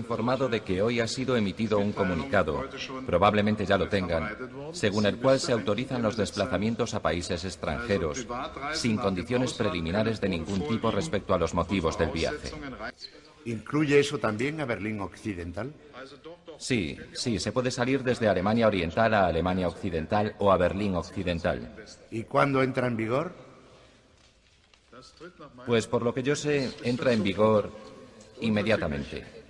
informado de que hoy ha sido emitido un comunicado, probablemente ya lo tengan, según el cual se autorizan los desplazamientos a países extranjeros, sin condiciones preliminares de ningún tipo respecto a los motivos del viaje. ¿Incluye eso también a Berlín Occidental? Sí, se puede salir desde Alemania Oriental a Alemania Occidental o a Berlín Occidental. ¿Y cuándo entra en vigor? Pues por lo que yo sé, entra en vigor inmediatamente.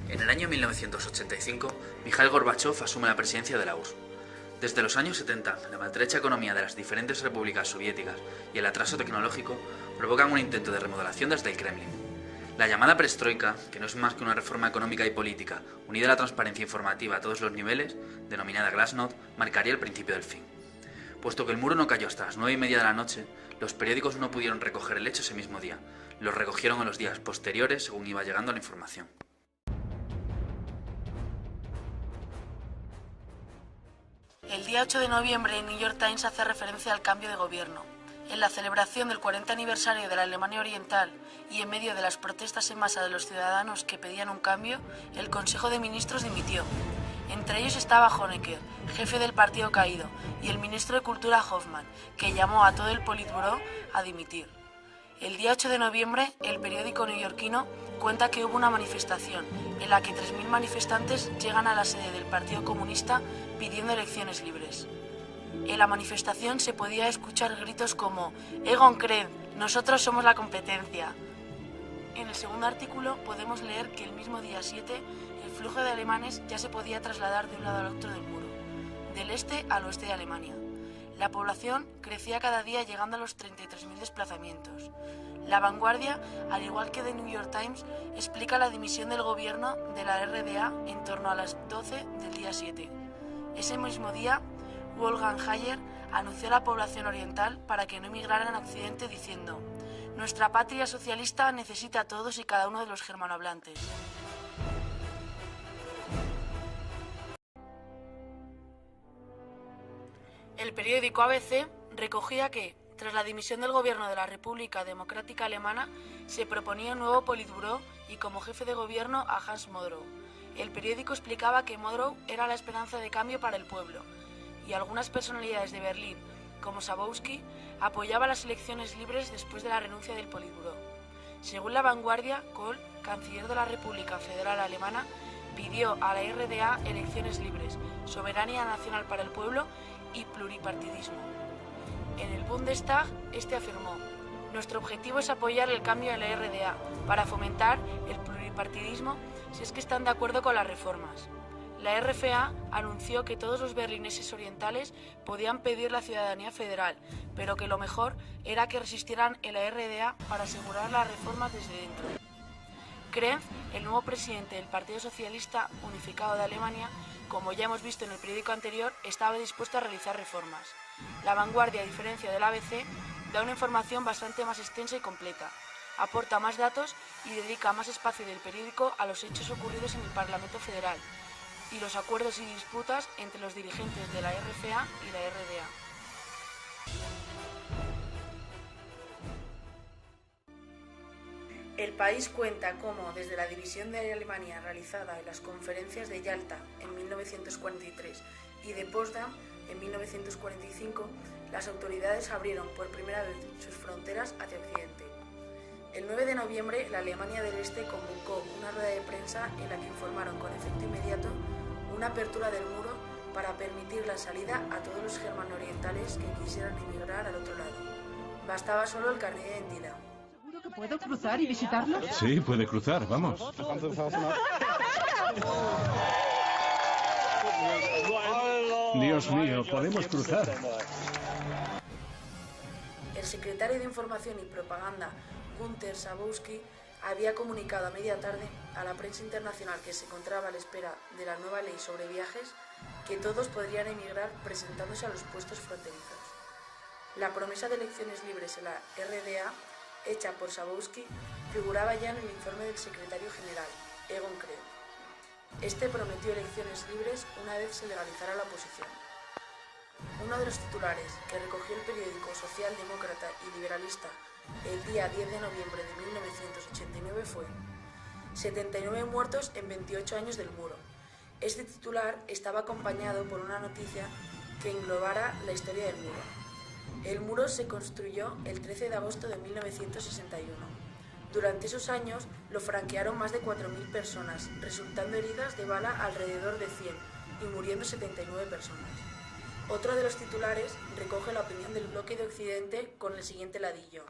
En el año 1985, Mikhail Gorbachev asume la presidencia de la URSS. Desde los años 70, la maltrecha economía de las diferentes repúblicas soviéticas y el atraso tecnológico provocan un intento de remodelación desde el Kremlin. La llamada perestroika, que no es más que una reforma económica y política unida a la transparencia informativa a todos los niveles, denominada Glasnost, marcaría el principio del fin. Puesto que el muro no cayó hasta las 9:30 de la noche, los periódicos no pudieron recoger el hecho ese mismo día. Los recogieron en los días posteriores según iba llegando la información. El día 8 de noviembre, el New York Times hace referencia al cambio de gobierno. En la celebración del 40 aniversario de la Alemania Oriental y en medio de las protestas en masa de los ciudadanos que pedían un cambio, el Consejo de Ministros dimitió. Entre ellos estaba Honecker, jefe del partido caído, y el ministro de Cultura Hoffmann, que llamó a todo el Politburó a dimitir. El día 8 de noviembre, el periódico neoyorquino cuenta que hubo una manifestación en la que 3.000 manifestantes llegan a la sede del Partido Comunista pidiendo elecciones libres. En la manifestación se podía escuchar gritos como «Egon Krenz, nosotros somos la competencia». En el segundo artículo podemos leer que el mismo día 7 el flujo de alemanes ya se podía trasladar de un lado al otro del muro, del este al oeste de Alemania. La población crecía cada día llegando a los 33.000 desplazamientos. La Vanguardia, al igual que The New York Times, explica la dimisión del gobierno de la RDA en torno a las 12 del día 7. Ese mismo día, Wolfgang Hayer anunció a la población oriental para que no emigraran a Occidente diciendo: «Nuestra patria socialista necesita a todos y cada uno de los germanohablantes». El periódico ABC recogía que, tras la dimisión del gobierno de la República Democrática Alemana, se proponía un nuevo Politburó y como jefe de gobierno a Hans Modrow. El periódico explicaba que Modrow era la esperanza de cambio para el pueblo, y algunas personalidades de Berlín, como Schabowski, apoyaban las elecciones libres después de la renuncia del Politburó. Según La Vanguardia, Kohl, canciller de la República Federal Alemana, pidió a la RDA elecciones libres, soberanía nacional para el pueblo y pluripartidismo. En el Bundestag, este afirmó: «Nuestro objetivo es apoyar el cambio en la RDA para fomentar el pluripartidismo si es que están de acuerdo con las reformas». La RFA anunció que todos los berlineses orientales podían pedir la ciudadanía federal, pero que lo mejor era que resistieran en la RDA para asegurar las reformas desde dentro. Krenz, el nuevo presidente del Partido Socialista Unificado de Alemania, como ya hemos visto en el periódico anterior, estaba dispuesto a realizar reformas. La Vanguardia, a diferencia del ABC, da una información bastante más extensa y completa, aporta más datos y dedica más espacio del periódico a los hechos ocurridos en el Parlamento Federal y los acuerdos y disputas entre los dirigentes de la RFA y la RDA. El País cuenta cómo, desde la división de Alemania realizada en las conferencias de Yalta en 1943 y de Potsdam en 1945, las autoridades abrieron por primera vez sus fronteras hacia Occidente. El 9 de noviembre, la Alemania del Este convocó una rueda de prensa en la que informaron con efecto inmediato una apertura del muro para permitir la salida a todos los germano-orientales que quisieran emigrar al otro lado. Bastaba solo el carnet de identidad. ¿Seguro que puedo cruzar y visitarlos? Sí, puede cruzar, vamos. Dios mío, podemos cruzar. El secretario de Información y Propaganda, Günther Schabowski, había comunicado a media tarde a la prensa internacional que se encontraba a la espera de la nueva ley sobre viajes que todos podrían emigrar presentándose a los puestos fronterizos. La promesa de elecciones libres en la RDA, hecha por Schabowski, figuraba ya en el informe del secretario general, Egon Krenz. Este prometió elecciones libres una vez se legalizara la oposición. Uno de los titulares que recogió el periódico socialdemócrata y liberalista el día 10 de noviembre de 1989 fue: 79 muertos en 28 años del muro. Este titular estaba acompañado por una noticia que englobara la historia del muro. El muro se construyó el 13 de agosto de 1961. Durante esos años lo franquearon más de 4.000 personas, resultando heridas de bala alrededor de 100 y muriendo 79 personas. Otro de los titulares recoge la opinión del bloque de Occidente con el siguiente ladillo: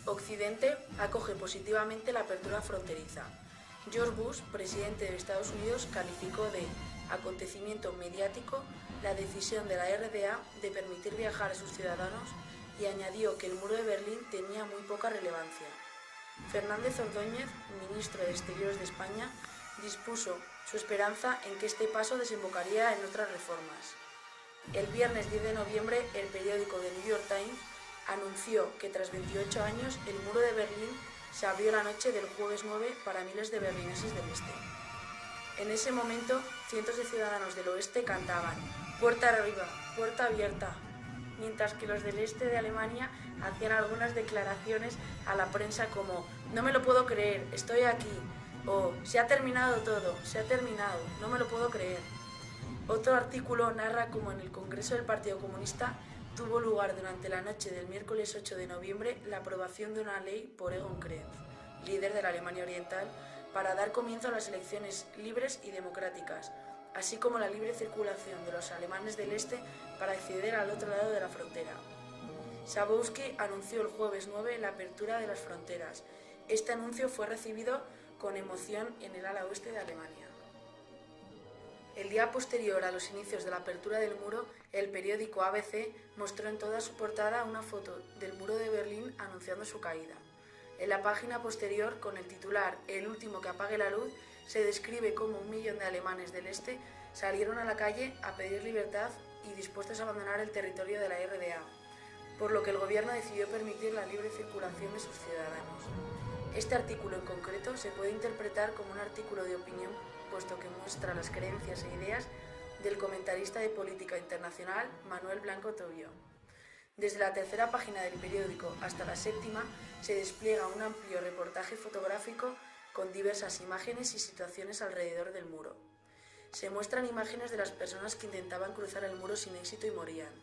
Occidente acoge positivamente la apertura fronteriza. George Bush, presidente de Estados Unidos, calificó de acontecimiento mediático la decisión de la RDA de permitir viajar a sus ciudadanos y añadió que el muro de Berlín tenía muy poca relevancia. Fernández Ordóñez, ministro de Exteriores de España, dispuso su esperanza en que este paso desembocaría en otras reformas. El viernes 10 de noviembre, el periódico The New York Times anunció que tras 28 años el muro de Berlín se abrió la noche del jueves 9 para miles de berlineses del este. En ese momento, cientos de ciudadanos del oeste cantaban «Puerta arriba, puerta abierta», mientras que los del este de Alemania hacían algunas declaraciones a la prensa como «No me lo puedo creer, estoy aquí», o «Se ha terminado todo, se ha terminado, no me lo puedo creer». Otro artículo narra cómo en el Congreso del Partido Comunista tuvo lugar durante la noche del miércoles 8 de noviembre la aprobación de una ley por Egon Krenz, líder de la Alemania Oriental, para dar comienzo a las elecciones libres y democráticas, así como la libre circulación de los alemanes del este para acceder al otro lado de la frontera. Schabowski anunció el jueves 9 la apertura de las fronteras. Este anuncio fue recibido con emoción en el ala oeste de Alemania. El día posterior a los inicios de la apertura del muro, el periódico ABC mostró en toda su portada una foto del muro de Berlín anunciando su caída. En la página posterior, con el titular «El último que apague la luz», se describe cómo 1 millón de alemanes del este salieron a la calle a pedir libertad y dispuestos a abandonar el territorio de la RDA, por lo que el gobierno decidió permitir la libre circulación de sus ciudadanos. Este artículo en concreto se puede interpretar como un artículo de opinión, puesto que muestra las creencias e ideas del comentarista de política internacional Manuel Blanco Tobio. Desde la tercera página del periódico hasta la séptima se despliega un amplio reportaje fotográfico con diversas imágenes y situaciones alrededor del muro. Se muestran imágenes de las personas que intentaban cruzar el muro sin éxito y morían.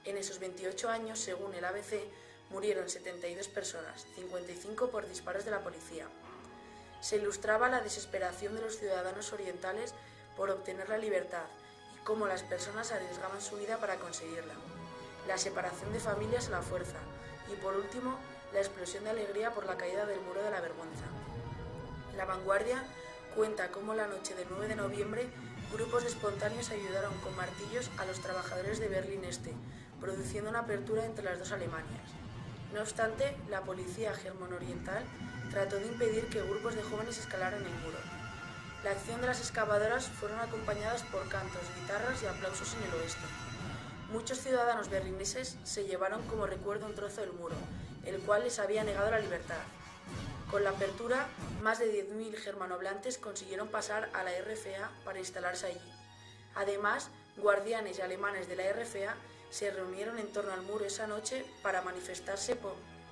En esos 28 años, según el ABC, murieron 72 personas, 55 por disparos de la policía. Se ilustraba la desesperación de los ciudadanos orientales por obtener la libertad y cómo las personas arriesgaban su vida para conseguirla. La separación de familias a la fuerza y, por último, la explosión de alegría por la caída del muro de la vergüenza. La Vanguardia cuenta cómo la noche del 9 de noviembre grupos de espontáneos ayudaron con martillos a los trabajadores de Berlín Este, produciendo una apertura entre las dos Alemanias. No obstante, la policía germano-oriental trató de impedir que grupos de jóvenes escalaran el muro. La acción de las excavadoras fueron acompañadas por cantos, guitarras y aplausos en el oeste. Muchos ciudadanos berlineses se llevaron como recuerdo un trozo del muro, el cual les había negado la libertad. Con la apertura, más de 10.000 germanohablantes consiguieron pasar a la RFA para instalarse allí. Además, guardianes y alemanes de la RFA se reunieron en torno al muro esa noche para manifestarse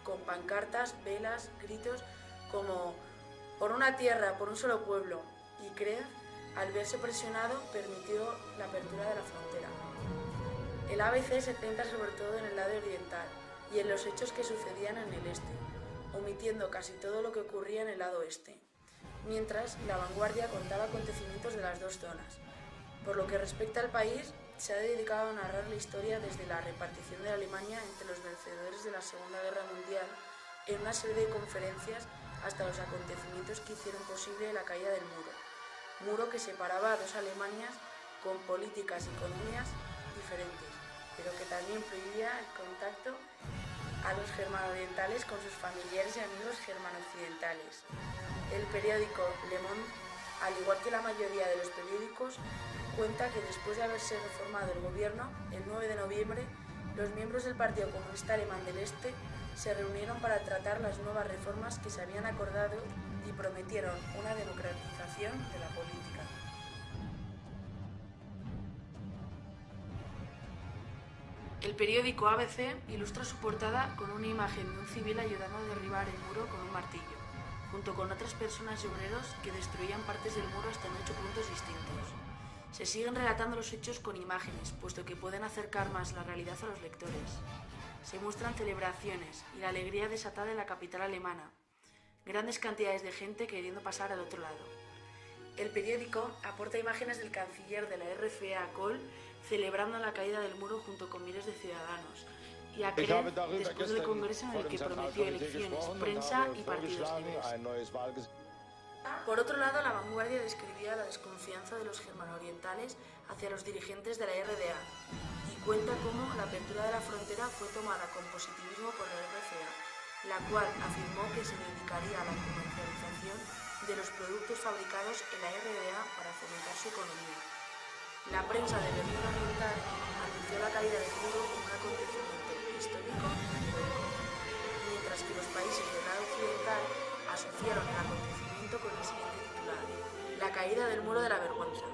con pancartas, velas, gritos como «Por una tierra, por un solo pueblo», y Krenz, al verse presionado, permitió la apertura de la frontera. El ABC se centra sobre todo en el lado oriental y en los hechos que sucedían en el este, omitiendo casi todo lo que ocurría en el lado oeste, mientras La Vanguardia contaba acontecimientos de las dos zonas. Por lo que respecta al país, se ha dedicado a narrar la historia desde la repartición de Alemania entre los vencedores de la Segunda Guerra Mundial en una serie de conferencias hasta los acontecimientos que hicieron posible la caída del muro que separaba a dos Alemanias con políticas y economías diferentes, pero que también prohibía el contacto a los germano-orientales con sus familiares y amigos germano-occidentales. El periódico Le Monde, al igual que la mayoría de los periódicos, cuenta que después de haberse reformado el gobierno, el 9 de noviembre, los miembros del Partido Comunista Alemán del Este se reunieron para tratar las nuevas reformas que se habían acordado y prometieron una democratización de la política. El periódico ABC ilustra su portada con una imagen de un civil ayudando a derribar el muro con un martillo, junto con otras personas y obreros que destruían partes del muro hasta en 8 puntos distintos. Se siguen relatando los hechos con imágenes, puesto que pueden acercar más la realidad a los lectores. Se muestran celebraciones y la alegría desatada en la capital alemana. Grandes cantidades de gente queriendo pasar al otro lado. El periódico aporta imágenes del canciller de la RFA, Kohl, celebrando la caída del muro junto con miles de ciudadanos, y a Krenz después del congreso en el que prometió elecciones, prensa y partidos libres. Por otro lado, La Vanguardia describía la desconfianza de los germano-orientales hacia los dirigentes de la RDA y cuenta cómo la apertura de la frontera fue tomada con positivismo por la RFA, la cual afirmó que se dedicaría a la comercialización de los productos fabricados en la RDA para fomentar su economía. La prensa de Berlín Oriental anunció la caída del muro como un acontecimiento histórico y heroico, mientras que los países del lado occidental asociaron el acontecimiento con el siguiente titular: la caída del muro de la vergüenza.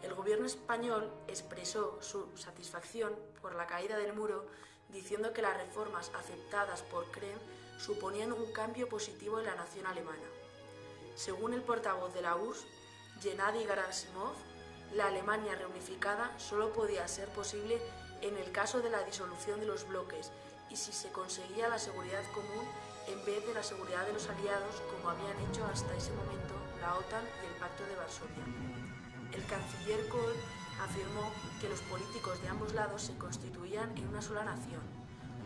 El gobierno español expresó su satisfacción por la caída del muro, diciendo que las reformas aceptadas por Krenz suponían un cambio positivo en la nación alemana. Según el portavoz de la URSS, Gennady Gerasimov, la Alemania reunificada solo podía ser posible en el caso de la disolución de los bloques y si se conseguía la seguridad común en vez de la seguridad de los aliados, como habían hecho hasta ese momento la OTAN y el Pacto de Varsovia. El canciller Kohl afirmó que los políticos de ambos lados se constituían en una sola nación.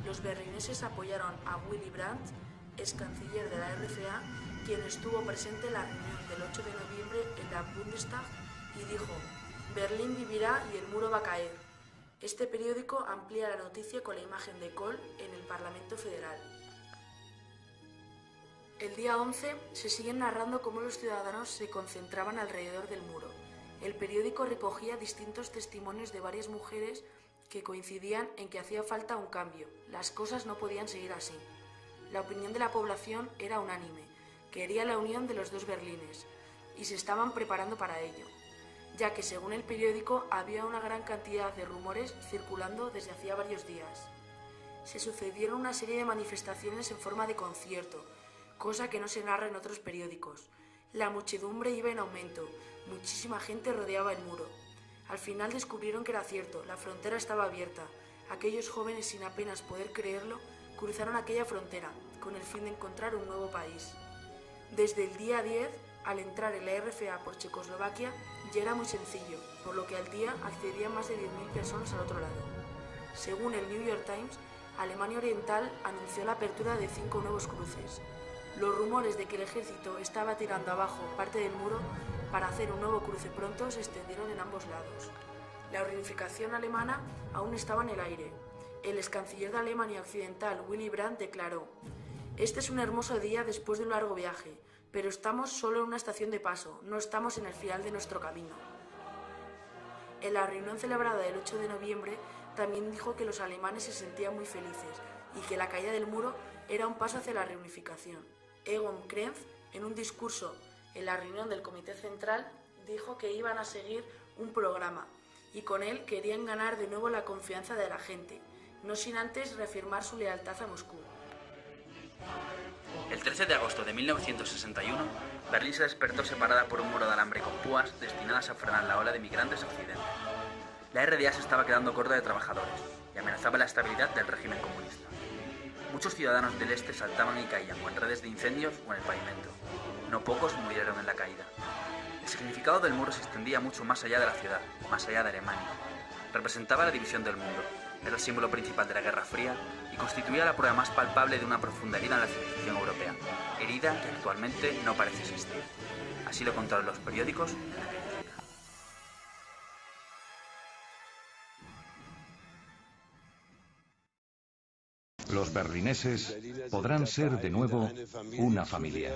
Los berlineses apoyaron a Willy Brandt, ex canciller de la RFA, quien estuvo presente en la reunión del 8 de noviembre en la Bundestag y dijo: Berlín vivirá y el muro va a caer. Este periódico amplía la noticia con la imagen de Kohl en el Parlamento Federal. El día 11 se siguen narrando cómo los ciudadanos se concentraban alrededor del muro. El periódico recogía distintos testimonios de varias mujeres que coincidían en que hacía falta un cambio. Las cosas no podían seguir así. La opinión de la población era unánime. Quería la unión de los dos Berlines y se estaban preparando para ello, ya que según el periódico había una gran cantidad de rumores circulando desde hacía varios días. Se sucedieron una serie de manifestaciones en forma de concierto, cosa que no se narra en otros periódicos. La muchedumbre iba en aumento, muchísima gente rodeaba el muro. Al final descubrieron que era cierto, la frontera estaba abierta. Aquellos jóvenes, sin apenas poder creerlo, cruzaron aquella frontera, con el fin de encontrar un nuevo país. Desde el día 10, al entrar en la RFA por Checoslovaquia, ya era muy sencillo, por lo que al día accedían más de 10.000 personas al otro lado. Según el New York Times, Alemania Oriental anunció la apertura de 5 nuevos cruces. Los rumores de que el ejército estaba tirando abajo parte del muro para hacer un nuevo cruce pronto se extendieron en ambos lados. La reunificación alemana aún estaba en el aire. El ex canciller de Alemania Occidental, Willy Brandt, declaró: «Este es un hermoso día después de un largo viaje, pero estamos solo en una estación de paso, no estamos en el final de nuestro camino». En la reunión celebrada el 8 de noviembre también dijo que los alemanes se sentían muy felices y que la caída del muro era un paso hacia la reunificación. Egon Krenz, en un discurso en la reunión del Comité Central, dijo que iban a seguir un programa y con él querían ganar de nuevo la confianza de la gente, no sin antes reafirmar su lealtad a Moscú. El 13 de agosto de 1961, Berlín se despertó separada por un muro de alambre con púas destinadas a frenar la ola de migrantes a Occidente. La RDA se estaba quedando corta de trabajadores y amenazaba la estabilidad del régimen comunista. Muchos ciudadanos del este saltaban y caían o en redes de incendios o en el pavimento. No pocos murieron en la caída. El significado del muro se extendía mucho más allá de la ciudad, más allá de Alemania. Representaba la división del mundo, era el símbolo principal de la Guerra Fría y constituía la prueba más palpable de una profunda herida en la civilización europea, herida que actualmente no parece existir. Así lo contaron los periódicos en aquella época. Los berlineses podrán ser de nuevo una familia.